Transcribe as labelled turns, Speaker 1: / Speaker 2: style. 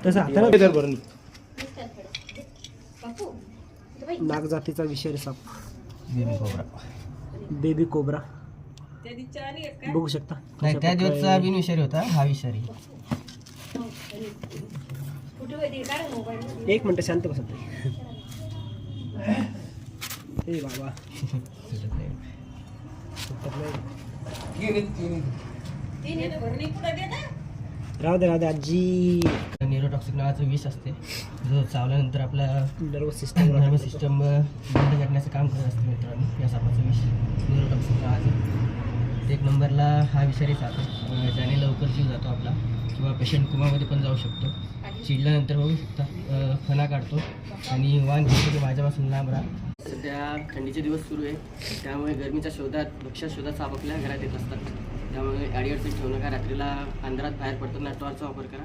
Speaker 1: तसं हाताला भरून नाग जातीचा विषारी साप बेबी कोबरा बघू शकता.
Speaker 2: नाही त्या दिवसचा बिनविषारी होता, हा विषारी.
Speaker 1: एक मिनिट शांत बसा. ए बाबा राहू दे आजी.
Speaker 2: न्यूरोटॉक्सिक नावाचं विष असते जो चावल्यानंतर आपला
Speaker 1: नर्वस
Speaker 2: सिस्टम बंद करण्याचं काम करत असते मित्रांनो. या सापाचं विष न्यूरोटॉक्सिक नावाचं. एक नंबरला हा विषारी साप आहे, ज्याने लवकर जीव जातो आपला, किंवा पेशंट कोमामध्ये पण जाऊ शकतो. चिडल्यानंतर बघू शकता फणा काढतो आणि वाण घेतो की माझ्यापासून लांब राहा. सध्या थंडीचे दिवस सुरू आहे, त्यामुळे गरमीच्या भक्ष्या शोधात साप आपल्या घरात येत असतात. त्यामुळे अडीअडचण ठेवू नका. रात्रीला अंधारात बाहेर पडताना टॉर्चचा वापर करा.